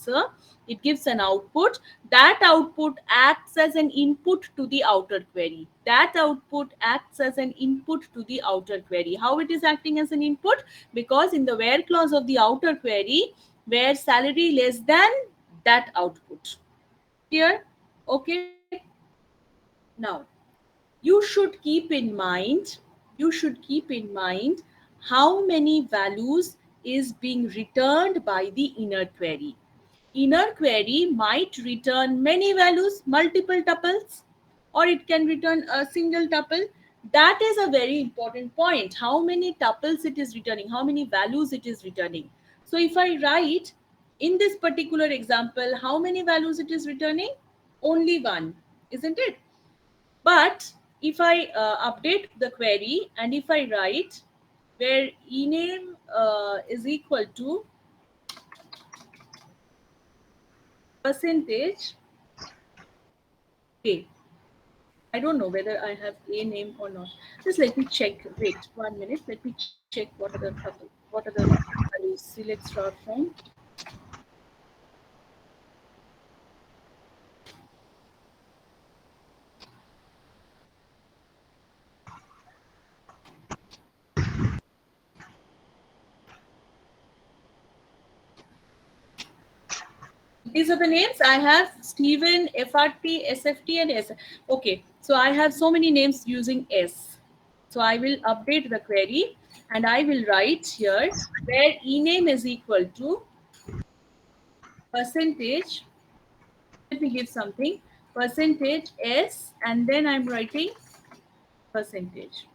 answer, it gives an output. That output acts as an input to the outer query. That output acts as an input to the outer query. How it is acting as an input? Because in the where clause of the outer query, where salary less than that output. Here, okay. Now, you should keep in mind, how many values is being returned by the inner query. Inner query might return many values, multiple tuples, or it can return a single tuple. That is a very important point. How many tuples it is returning, how many values it is returning. So if I write in this particular example, how many values it is returning? Only one, isn't it? But if I update the query and if I write where ename is equal to percentage a, I don't know whether I have a name or not. Just let me check. Wait 1 minute. Let me check what are the values. See, let's start from. These are the names I have: Stephen, FRT, SFT, and S. Okay, so I have so many names using S. So I will update the query and I will write here where ename is equal to percentage. Let me give something, percentage S, and then I'm writing percentage.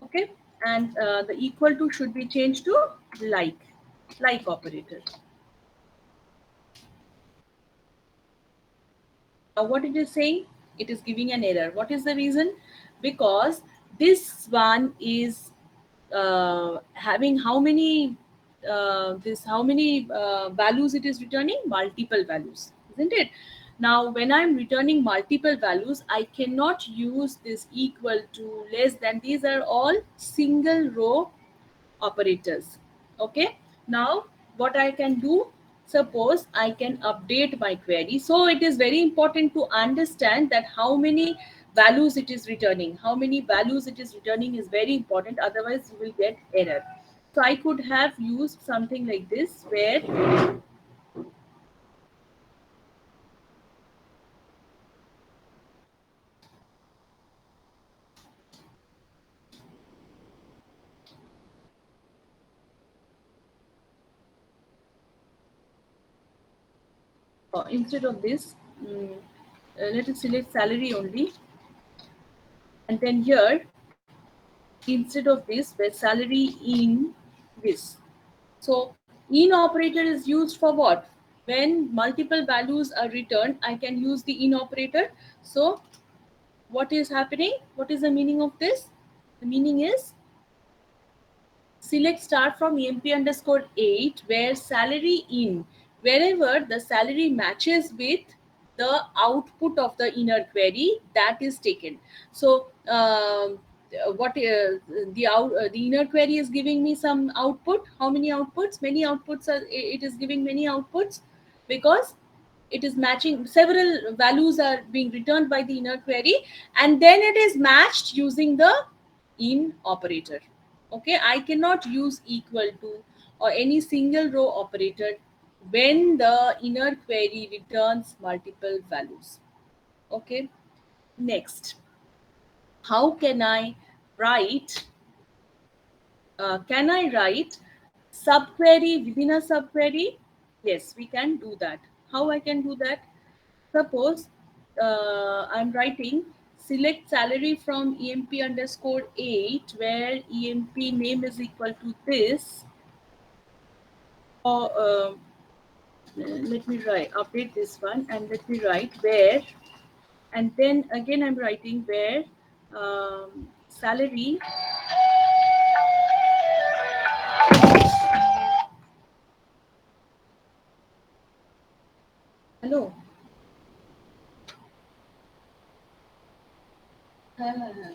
Okay, and the equal to should be changed to like operator. Now, what it is saying? It is giving an error. What is the reason? Because this one is having how many values it is returning? Multiple values, isn't it? Now, when I'm returning multiple values, I cannot use this equal to, less than. These are all single row operators. Okay, now what I can do, suppose I can update my query. So it is very important to understand that how many values it is returning, is very important, otherwise you will get error. So I could have used something like this where instead of this, let us select salary only, and then here instead of this, where salary in this. So in operator is used for what? When multiple values are returned, I can use the in operator. So what is happening? What is the meaning of this? The meaning is select start from emp underscore 8 where salary in, wherever the salary matches with the output of the inner query, that is taken. So what the inner query is giving me some output. How many outputs? Many outputs are, it is giving many outputs because it is matching, several values are being returned by the inner query, and then it is matched using the in operator. Okay, I cannot use equal to or any single row operator when the inner query returns multiple values. Okay, next, how can I write, can I write subquery within a subquery? Yes, we can do that. How I can do that? Suppose I'm writing select salary from emp underscore 8 where emp name is equal to this, or let me write, update this one and let me write where, and then again I'm writing where salary. Hello. হ্যাঁ হ্যাঁ হ্যাঁ,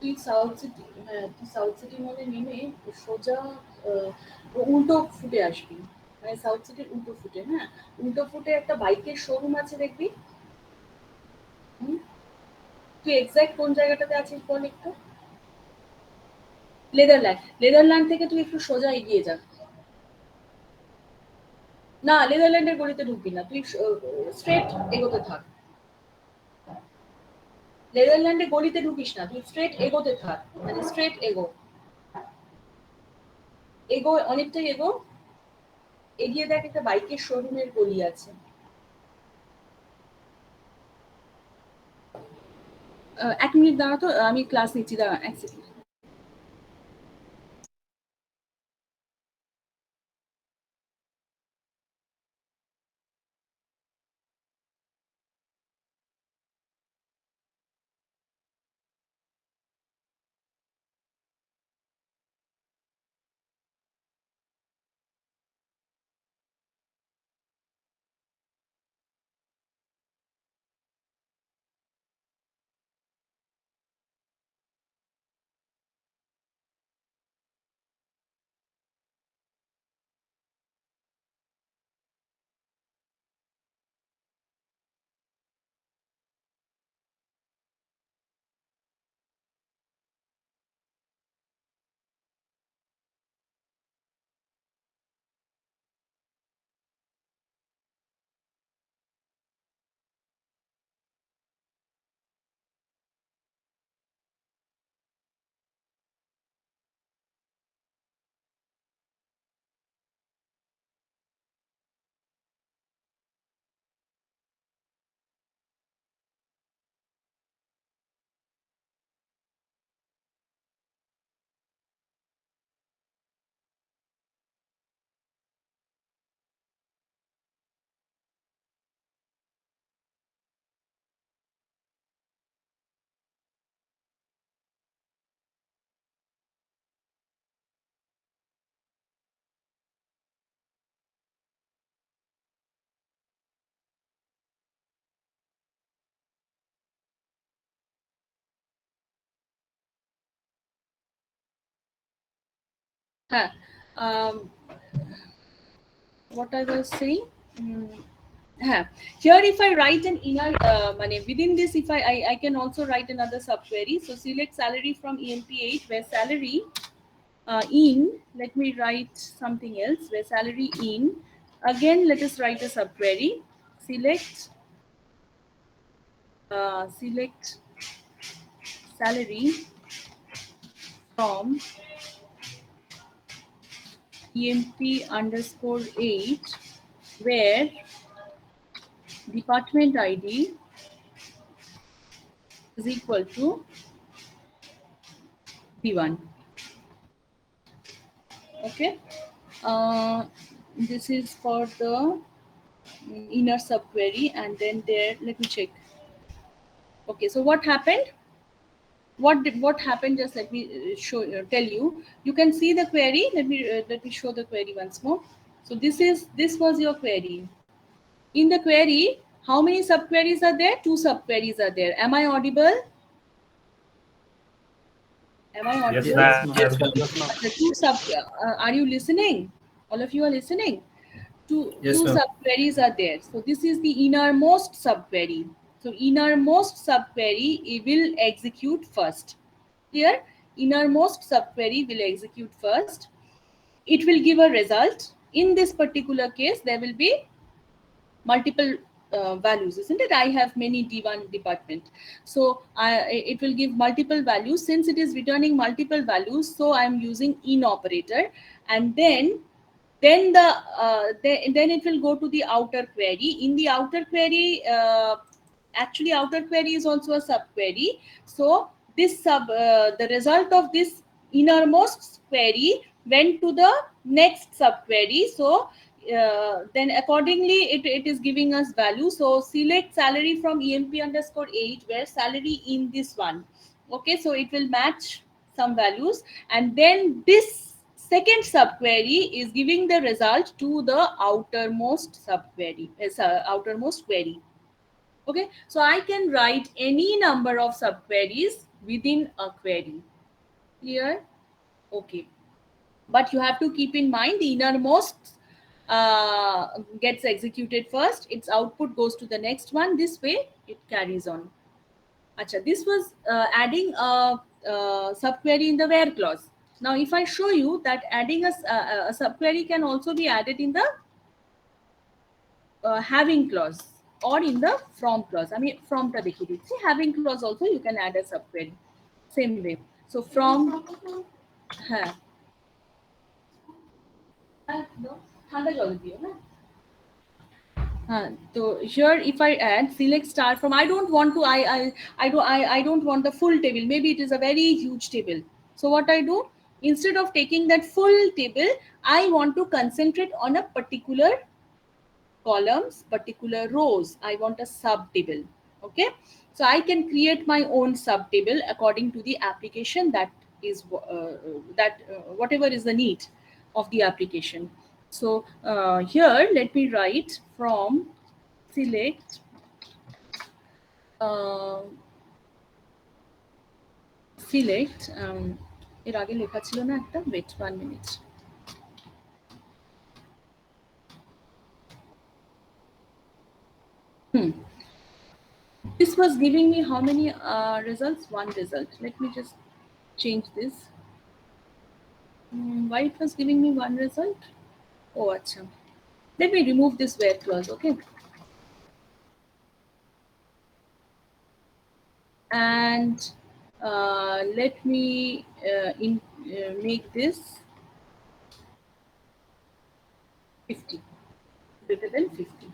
তুই south city, হ্যাঁ তুই south সিটির মধ্যে নেমে সোজা উল্টো ফুটে আসবি। মানে সাউথ সিটির উল্টো ফুটে, হ্যাঁ, উল্টো ফুটে একটা বাইকের শোরুম আছে দেখবি। হুম, তুই এক্সাক্ট কোন জায়গাটাতে আছিস বল একটু। লেদারল্যান্ড, লেদারল্যান্ড থেকে তুই একটু সোজা এগিয়ে যা। না, নেদারল্যান্ডের গলিতে ঢুকবি না, তুই স্ট্রেট এগোতে থাক। নেদারল্যান্ডে গলিতে ঢুকিস না, তুই স্ট্রেট এগোতে থাক, মানে স্ট্রেট এগো, এগো অনেকটাই এগো, এগিয়ে দেখ একটা বাইকের শোরুমের গলি আছে। এক মিনিট দাঁড়া তো, আমি ক্লাস নিচ্ছি, দাঁড়া এক সেকেন্ড। হ্যাঁ, what I was saying, হ্যাঁ, here if I write an inner, মানে within this if I can also write another subquery. So select salary from EMP8 where salary in, let me write something else, where salary in, again let us write a subquery. Select salary from EMP underscore 8 where department ID is equal to B1. Okay, this is for the inner subquery, and then there, let me check. Okay, so what happened? What happened? Just let me tell you. You can see the query. Let me show the query once more. So this was your query. In the query, how many subqueries are there? Two subqueries are there. Am I audible? Am I Yes, audible? ma'am. Yes, ma'am. The two sub. Are you listening? All of you are listening. Yes, Two ma'am. subqueries are there. So this is the innermost subquery. So innermost subquery, it will execute first. Here, innermost subquery will execute first. It will give a result. In this particular case, there will be multiple values, isn't it? I have many D1 department. So it will give multiple values. Since it is returning multiple values, so I'm using in operator. And then it will go to the outer query. In the outer query, actually outer query is also a subquery. So the result of this innermost query went to the next subquery. So then accordingly it is giving us value. So select salary from EMP underscore 8 where salary in this one. Okay, so it will match some values, and then this second subquery is giving the result to the outermost subquery, outermost query. Okay, so I can write any number of subqueries within a query. Clear? Okay, but you have to keep in mind the innermost gets executed first, its output goes to the next one. This way it carries on. Acha, this was adding a subquery in the where clause. Now, if I show you that adding a subquery can also be added in the having clause or in the from clause. I mean, from ta dekhi dichi. Having clause also you can add a subquery. Same way. So from ঠান্ডা জল দিও না so here if I add select star from, I don't want to I don't want the full table, maybe it is a very huge table. So what I do, instead of taking that full table, I want to concentrate on a particular columns, particular rows. I want a sub table. Okay, so I can create my own sub table according to the application that is whatever is the need of the application. So here let me write from select uh, select এর আগে লেখা ছিল না একটা, wait 1 minute. This was giving me how many results? One result. Let me just change this. Why it was giving me one result? Oh, acha. Let me remove this where clause, okay? And let me make this 50, greater than 50.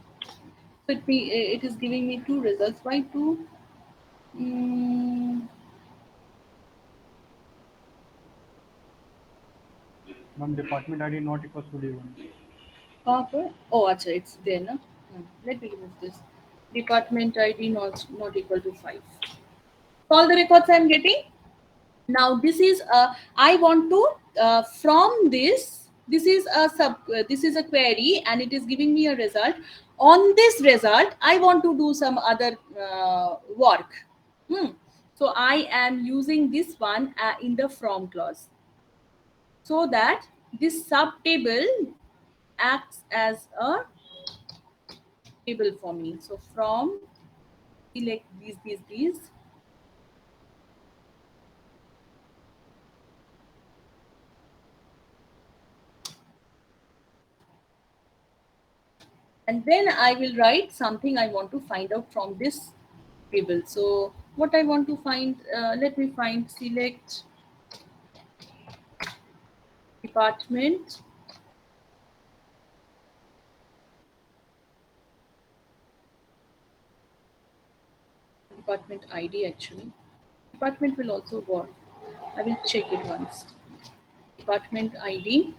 So it is giving me two results. Why two? Ma'am, department ID not equals to D1. Oh, acha, it's there, no? Let me remove this. Department ID not equal to 5. All the records I am getting. Now this is I want to from this is a this is a query and it is giving me a result. On this result I want to do some other work. So I am using this one in the from clause, so that this sub table acts as a table for me. So from select these and then I will write something I want to find out from this table. So what I want to find, let me find select department ID actually. Department will also work. I will check it once. Department ID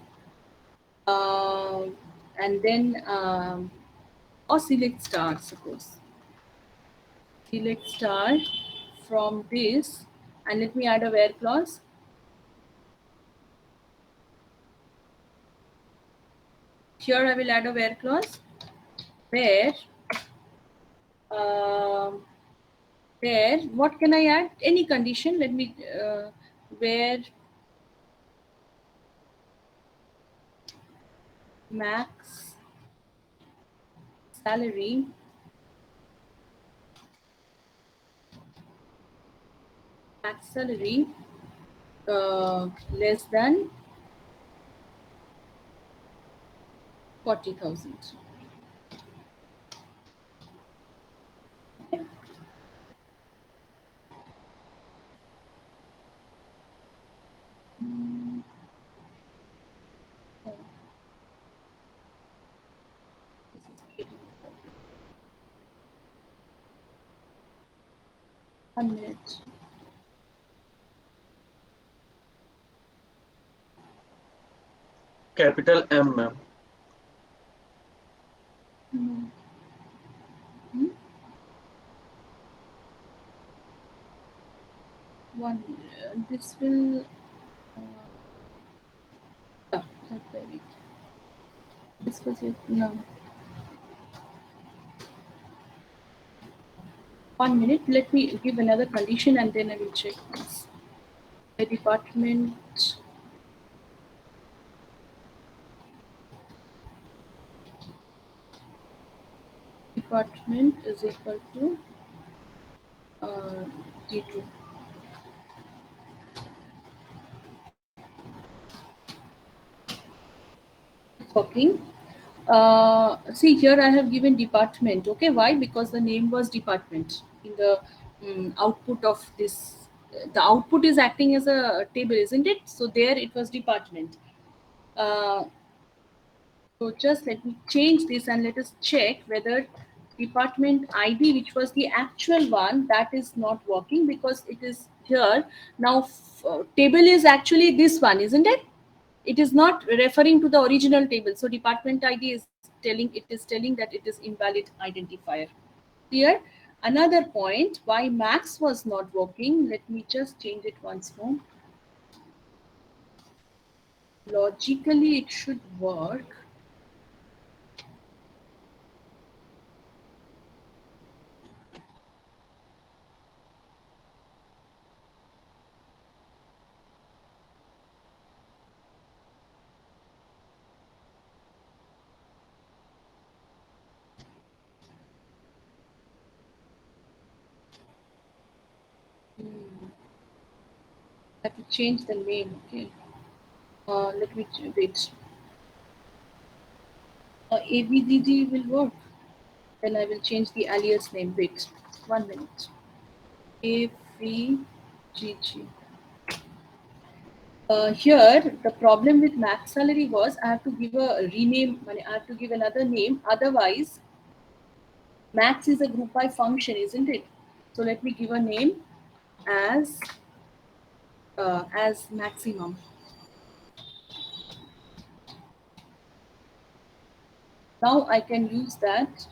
and then or select star, suppose. Select star from this and let me add a where clause. Here I will add a where clause where where what can I add? Any condition. Let me where max salary less than 40,000. One minute. Capital M, ma'am. One. This will. This was it. No. 1 minute. Let me give another condition and then I will check this. The department department is equal to D2. Working. See here I have given department. Okay, why? Because the name was department in the output of this. The output is acting as a table, isn't it? So there it was department. Uh, so just let me change this and let us check whether department ID, which was the actual one, that is not working because it is here. Now table is actually this one, isn't it? It is not referring to the original table. So department ID is telling that it is invalid identifier. Here, another point why max was not working. Let me just change it once more. Logically, it should work. I have to change the name. Okay. Let me wait. ABGG will work. Then I will change the alias name. Wait, 1 minute. AVGG. Here the problem with max salary was I have to give a rename. I have to give another name. Otherwise, max is a group by function, isn't it? So let me give a name as maximum. Now I can use that.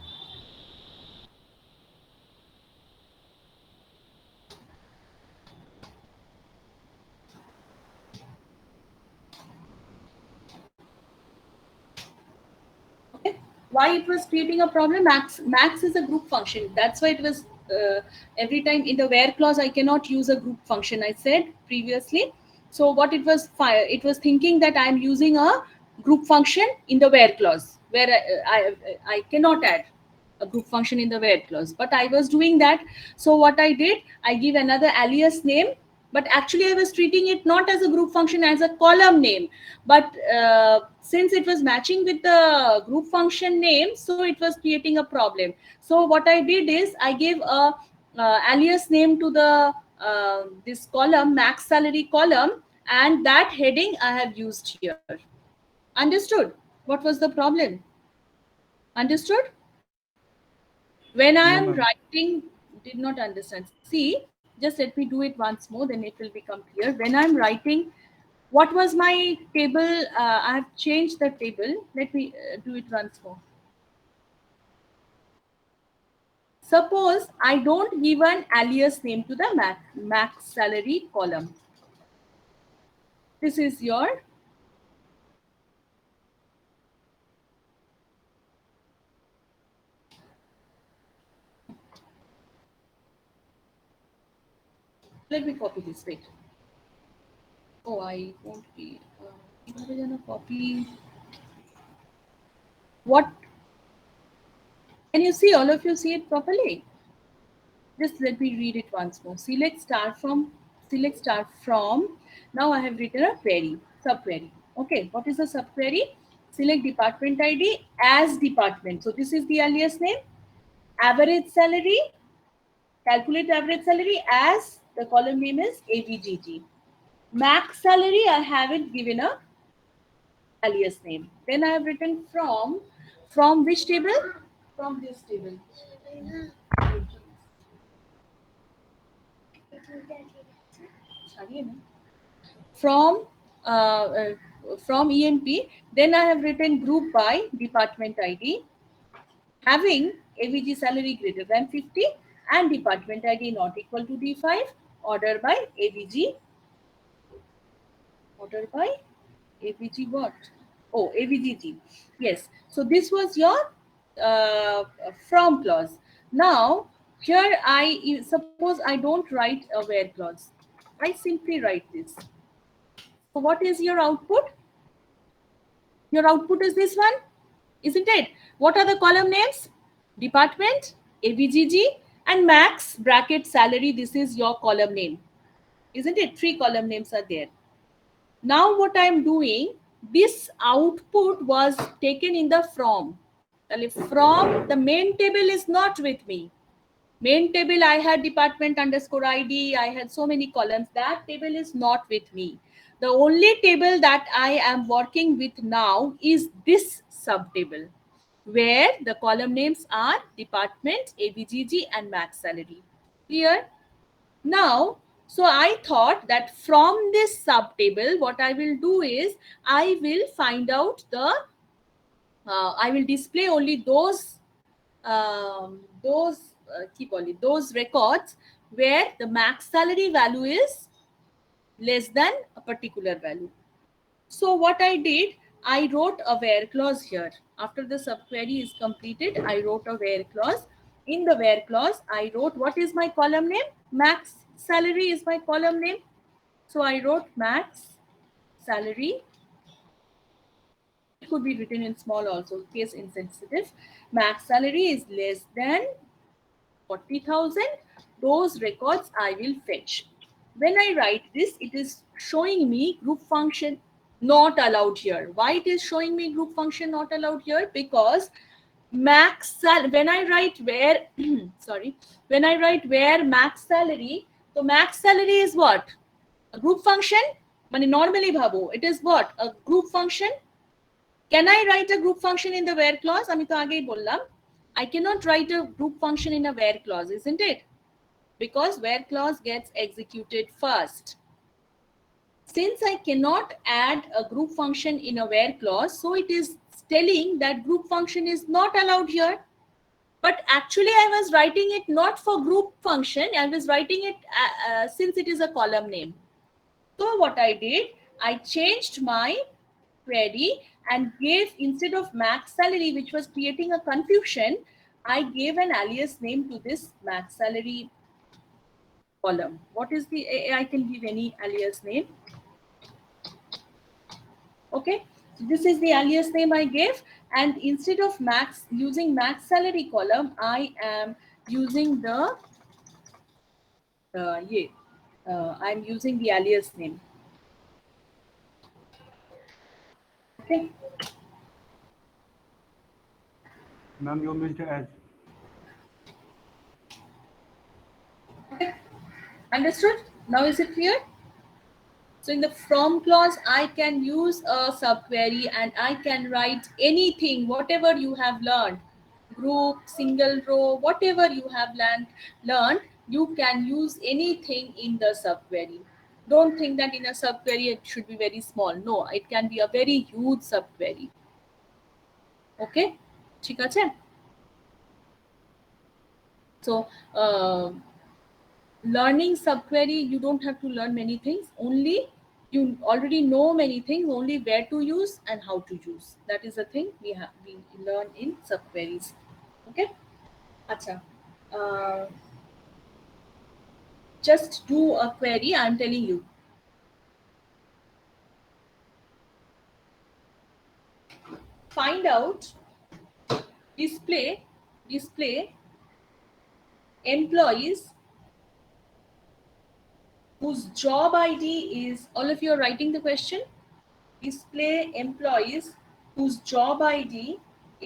Okay. Why it was creating a problem? Max is a group function. That's why it was every time in the where clause I cannot use a group function. I said previously. So what it was it was thinking that I am using a group function in the where clause where I cannot add a group function in the where clause. But I was doing that. So what I did, I give another alias name, but actually I was treating it not as a group function, as a column name. But since it was matching with the group function name, so it was creating a problem. So what I did is I gave a alias name to the this column, max salary column, and that heading I have used here. Understood what was the problem? Understood? When I No, am ma'am. writing, did not understand. See, just let me do it once more, then it will become clear. When I'm writing, what was my table? I have changed the table. Let me do it once more. Suppose I don't give an alias name to the max salary column. This is your let me copy this. Wait. Oh, I won't be. কিভাবে যেন copy. What can you see? All of you see it properly? Just let me read it once more. Select star from. Now I have written a query, subquery. Okay, what is the subquery? Select department ID as department. So this is the alias name. Average salary, calculate average salary as the column name is AVGG. Max salary, I have it given a alias name. Then I have written from which table? From this table. From uh, uh, from EMP. Then I have written group by department ID, having AVG salary greater than 50 and department ID not equal to D5. Order by AVG. Order by AVG what? Oh, AVGG. Yes. So this was your from clause. Now here suppose I don't write a where clause. I simply write this. So what is your output? Your output is this one, isn't it? What are the column names? department, ABGG, and max bracket salary. This is your column name, isn't it? 3 column names are there. Now what I am doing, this output was taken in the from. From the main table is not with me. Main table I had department underscore ID. I had so many columns. That table is not with me. The only table that I am working with now is this sub table, where the column names are department, ABGG, and max salary. Clear? Now, so I thought that from this sub table, what I will do is I will find out the, I will display only those records where the max salary value is less than a particular value. So what I did, I wrote a where clause here. After the subquery is completed, I wrote a where clause. In the where clause, I wrote, what is my column name? Max salary is my column name. So I wrote max salary. It could be written in small also, case insensitive. Max salary is less than 40,000. Those records I will fetch. When I write this, it is showing me group function not allowed here. Why it is showing me group function not allowed here? Because when I write where sorry, when I write where max salary, so max salary is what? A group function. Mane normally bhabo, it is what? A group function. Can I write a group function in the where clause? আমি তো আগেই বললাম, I cannot write a group function in a where clause, isn't it? Because where clause gets executed first. Since I cannot add a group function in a where clause, so it is telling that group function is not allowed here. But actually I was writing it not for group function, I was writing it since it is a column name. So what I did, I changed my query and gave, instead of max salary, which was creating a confusion, I gave an alias name to this max salary column. What is the, I can give any alias name. Okay, so this is the alias name I gave, and instead of max, using max salary column, I am using the I'm using the alias name. Okay. Ma'am, you missed as. Okay. Understood? Now is it clear? So in the from clause, I can use a subquery and I can write anything, whatever you have learned, group, single row, whatever you have learned, you can use anything in the subquery. Don't think that in a subquery it should be very small. No, it can be a very huge subquery. Okay? ঠিক আছে? So, learning subquery, you don't have to learn many things. Only you already know many things, only where to use and how to use. That is the thing we learn in subqueries. Okay. Acha. Just do a query, I'm telling you. Find out, display employees whose job ID is, all of you are writing the question, display employees whose job ID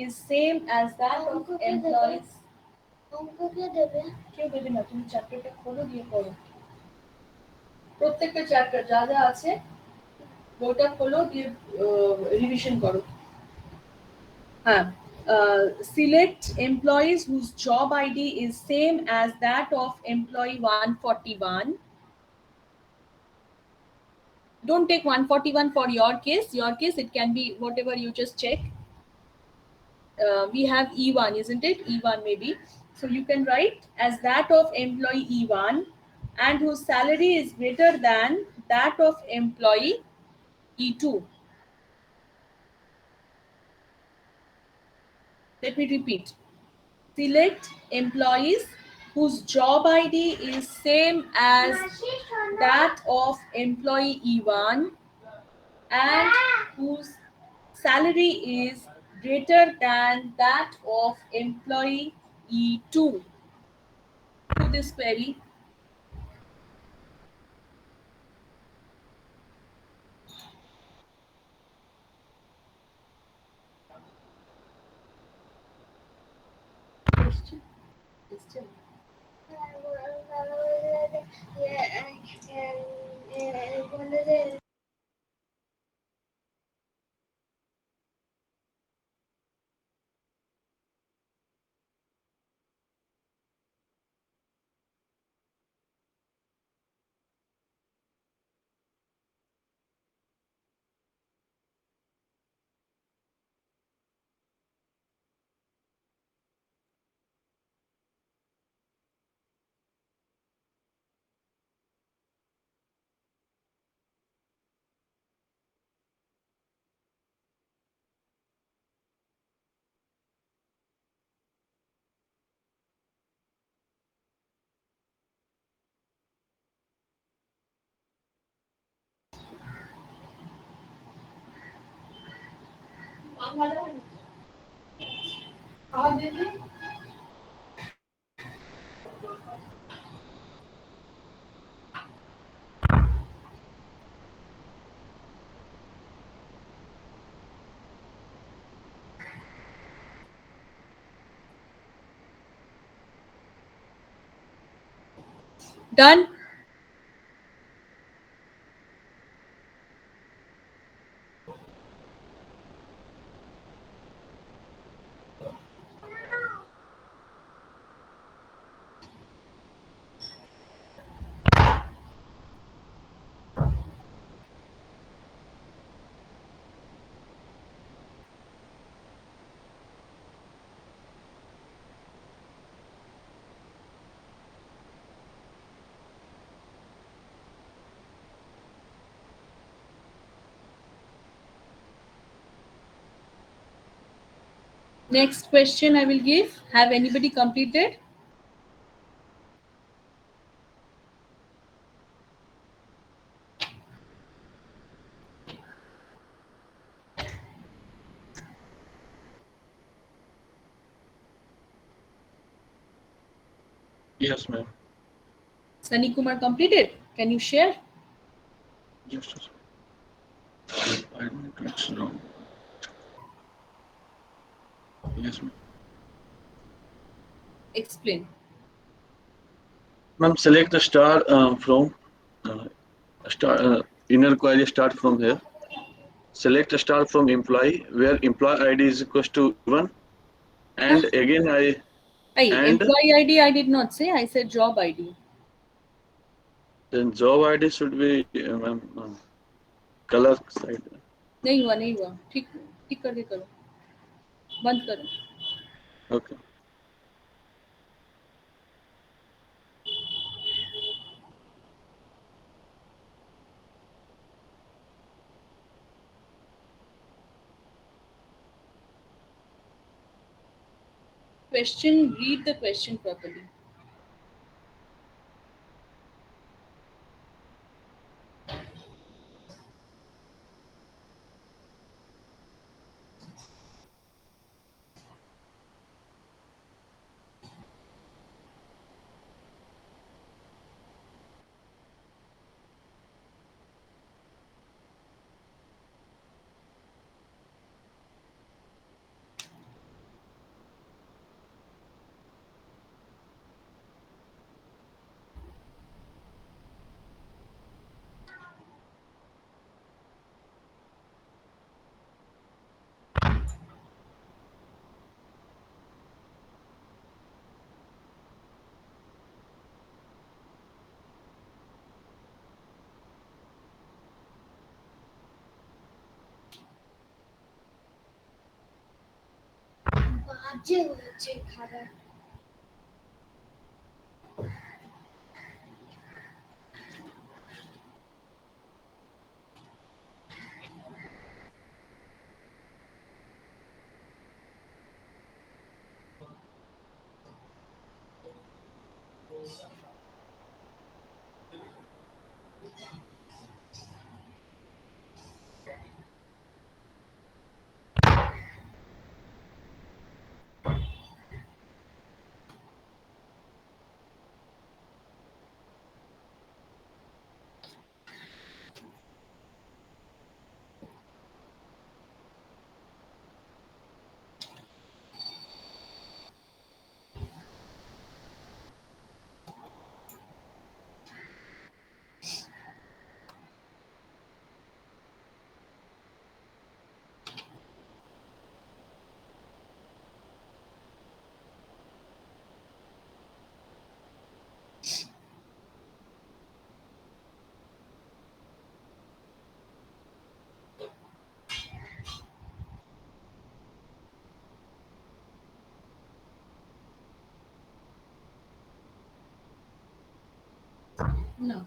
is same as that of employees. কেউ দেবে না, তুমি চ্যাপ্টারটা খোলো দিয়ে পড়ো, প্রত্যেকটা chapter যা যা আছে বইটা খোলো দিয়ে রিভিশন করো। হ্যাঁ, select employees whose job ID is same as that of employee 141. Don't take 141 for your case. Your case, it can be whatever you just check. We have E1, isn't it? E1 maybe. So you can write as that of employee E1 and whose salary is greater than that of employee E2. Let me repeat. Select employees whose job ID is same as that of employee E1 and whose salary is greater than that of employee E2 to this query? Question. Question. Done. Next question I will give. Have anybody completed? Yes, ma'am. Sunny Kumar completed. Can you share? Yes, sir. I don't it's wrong. Yes, ma'am. Explain. Ma'am, select the star from uh, star inner query start from here. Select a star from employee where employee ID is equals to E1 Huh? and again I Hey, and employee ID I did not say. I said job ID. then job ID should be ma'am color side. नहीं हुआ नहीं हुआ ठीक ठीक करके करो बंद करो Okay. question read the question properly No.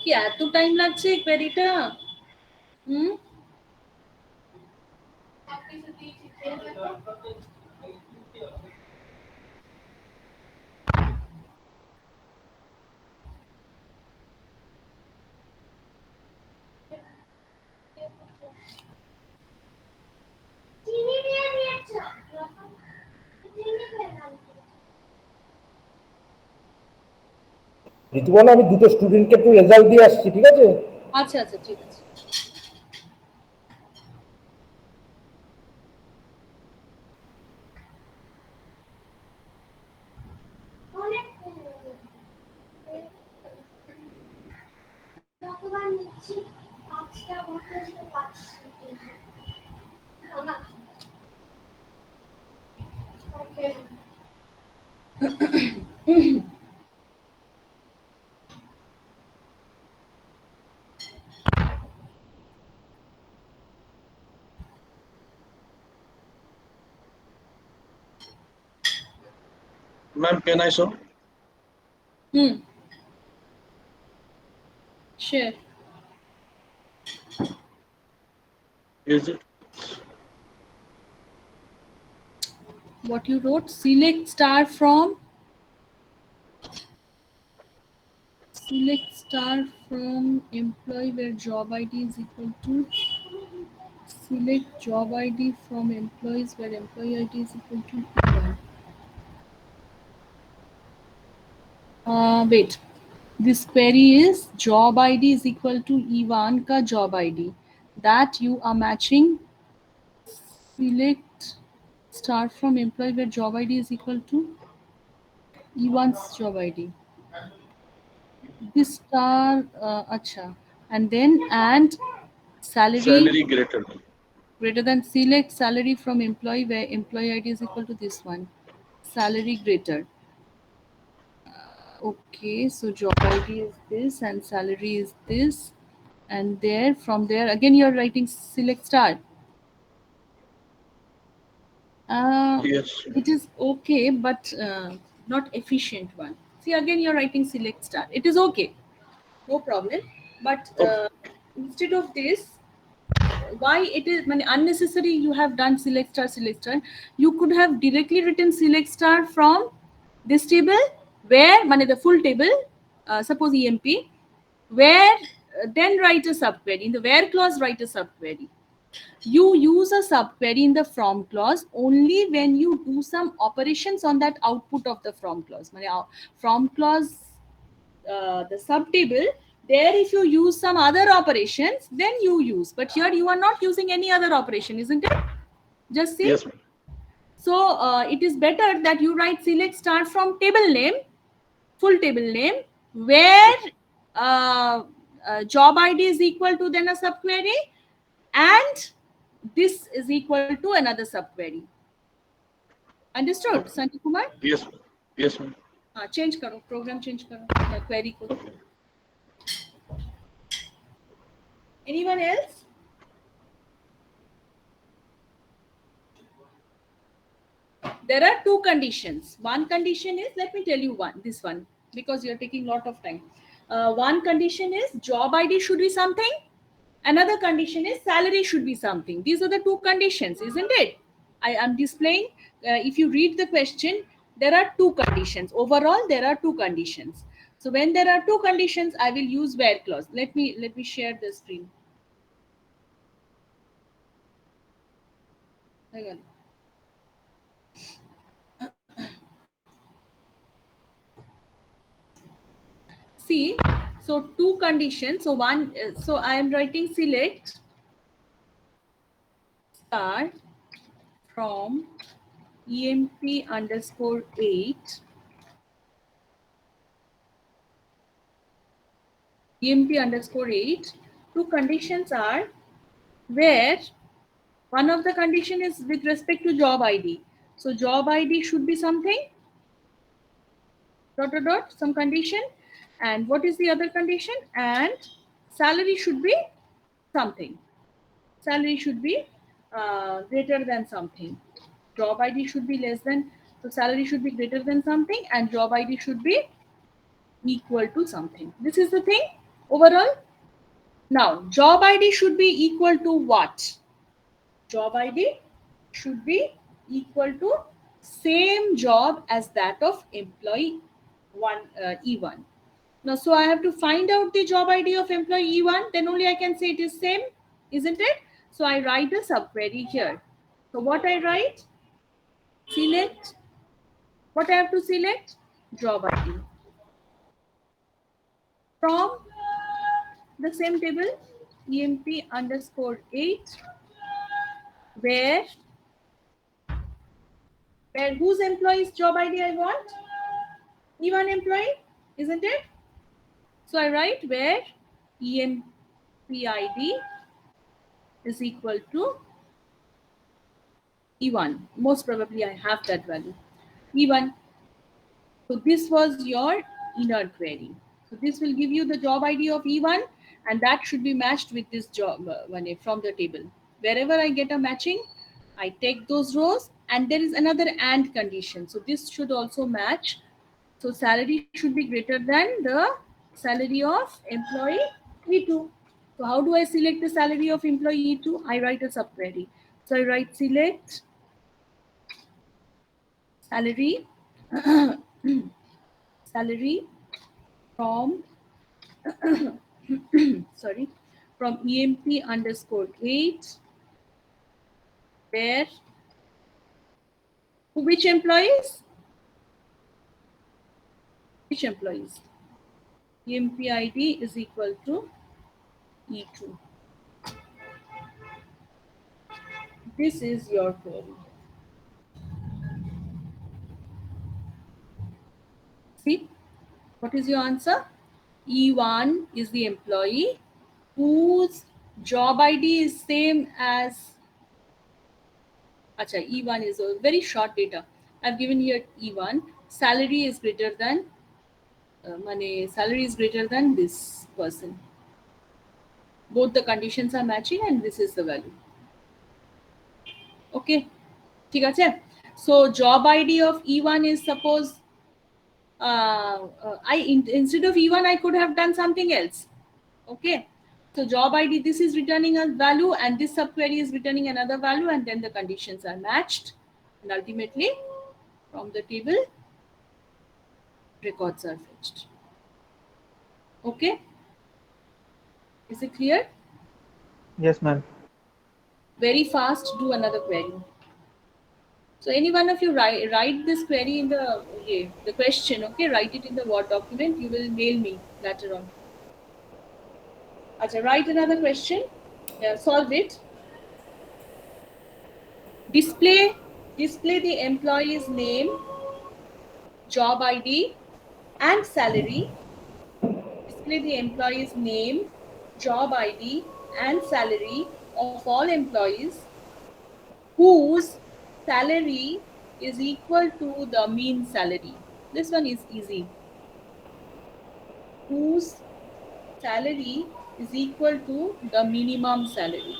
কি এত টাইম লাগছে কোয়েরিটা? হুম? ঋতুপর্ণা, আমি দুটো স্টুডেন্টকে একটু রেজাল্ট দিয়ে আসছি, ঠিক আছে? আচ্ছা আচ্ছা, ঠিক আছে। Ma'am, can I show? Sure. Is it? What you wrote? Select star from employee where job ID is equal to select job ID from employees where employee ID is equal to E1. Wait. This query is job ID is equal to E1 ka job ID. That you are matching select star from employee where job ID is equal to E1's job ID. This star, acha. And then salary Greater. greater than select salary from employee where employee ID is equal to this one. Salary greater. Okay, so job ID is this and salary is this. And there, from there, again you're writing select star. Yes. It is okay, but not efficient one. See, again you're writing select star. It is okay, no problem. But instead of this, why it is unnecessary you have done select star, you could have directly written select star from this table where the full table, suppose emp, where then write a subquery. In the where clause, write a subquery. You use a subquery in the from clause only when you do some operations on that output of the from clause. From clause, the subtable, there if you use some other operations, then you use. But here you are not using any other operation, isn't it? Just see. Yes, ma'am. So it is better that you write select star from table name, full table name, where job ID is equal to then a subquery, and this is equal to another subquery. Understood, Okay. Sanjay Kumar? Yes, ma'am. Yes, ma'am. Change karo, program change karo, query ko. Okay. Anyone else? There are two conditions. One condition is, let me tell you this one, because you're taking a lot of time. One condition is job ID should be something. Another condition is salary should be something. These are the two conditions, isn't it? I am displaying. If you read the question, there are two conditions. Overall, there are two conditions. So when there are two conditions, I will use where clause. Let me share the screen. Hang on. See, so two conditions. So one, so I am writing select star from emp underscore 8, emp underscore 8. Two conditions are where one of the condition is with respect to job ID. So job ID should be something. dot dot dot some condition. And what is the other condition? And salary should be something. Salary should be greater than something. Job ID should be less than, so salary should be greater than something, and job ID should be equal to something. This is the thing overall. Now, job ID should be equal to what? Job ID should be equal to same job as that of employee one E1. Now, so I have to find out the job ID of employee E1, then only I can say it is same, isn't it? So I write a subquery here. So what I write? Select. What I have to select? Job ID. From the same table, EMP_8, where whose employee's job ID I want? E1 employee, isn't it? So I write where EMPID is equal to E1. Most probably I have that value. E1. So this was your inner query. So this will give you the job ID of E1, and that should be matched with this job one from the table. Wherever I get a matching, I take those rows, and there is another AND condition. So this should also match. So salary should be greater than the salary of employee E2. So how do I select the salary of employee E2? I write a subquery. So I write select salary salary from sorry, from EMP_8, where which employees? Which employees? EMPID is equal to E2. This is your query. See, what is your answer? E1 is the employee whose job ID is same as, acha, E1 is a very short data. I've given here E1. Salary is greater than, salary is greater than this person. Both the conditions are matching, and this is the value. Okay, ঠিক আছে? So job ID of E1 is, suppose instead of E1 I could have done something else. Okay, so job ID, this is returning a value, and this subquery is returning another value, and then the conditions are matched, and ultimately from the table records are fetched. Okay, is it clear? Yes, ma'am. Very fast, do another query. So any one of you write this query in the question, okay? Write it in the Word document. You will mail me later on. Acha, write another question. Solve it. Display the employee's name, job ID, and salary. Display the employee's name, job ID, and salary of all employees whose salary is equal to the mean salary. This one is easy. Whose salary is equal to the minimum salary.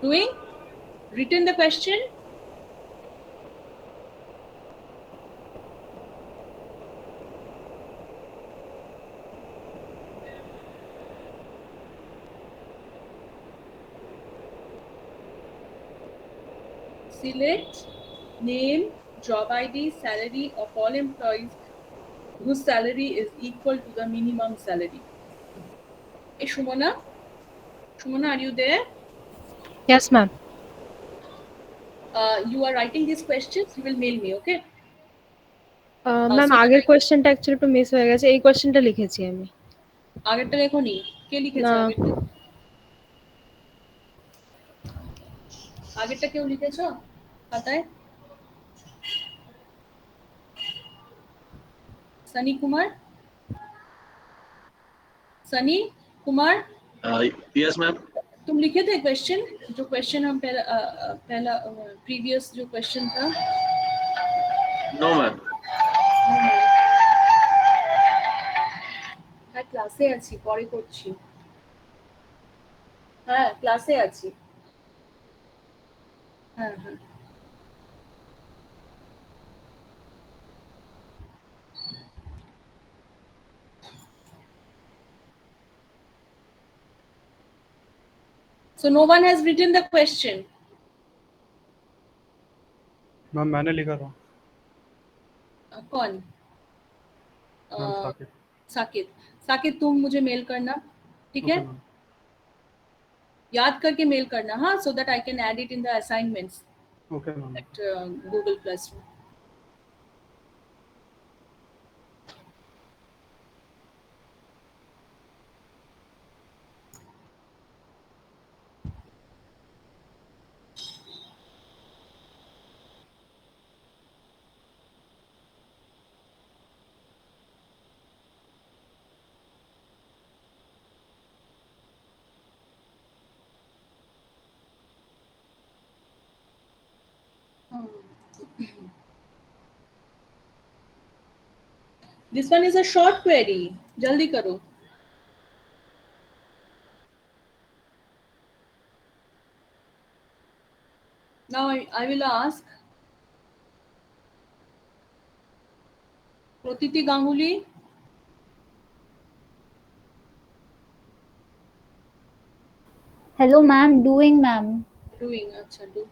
Doing? Written the question? Select name, job ID, salary of all employees whose salary is equal to the minimum salary. Hey, Shumona, are you there? Yes, ma'am. You are writing these questions. You will mail me, okay? Ma'am আগের কোশ্চেনটা actually একটু miss হয়ে গেছে, এই কোশ্চেনটা লিখেছি আমি। আগেরটা লেখোনি? কে লিখেছে আগেরটা? আগেরটা কেউ লিখেছো খাতায়? Sunny Kumar, Sunny Kumar, Yes, ma'am. तुम लिखे थे क्वेश्चन? जो क्वेश्चन हम पहला प्रीवियस जो क्वेश्चन था। No, ma'am. হ্যাঁ ক্লাসে আছি, পরে করছি। হ্যাঁ ক্লাসে আছি। হ্যাঁ হ্যাঁ So no one has written the question. Ma'am मैंने लिखा था। कौन? मैम साकिब। साकिब, साकिब तुम मुझे मेल करना, ठीक है? Okay ma'am. याद करके मेल करना, हाँ, so that I can add it in the assignments okay ma'am. at Google Classroom. This one is a short query. जल्दी करो. Now I will ask Protiti Ganguly. Hello, ma'am. Doing, ma'am. Doing, अच्छा do.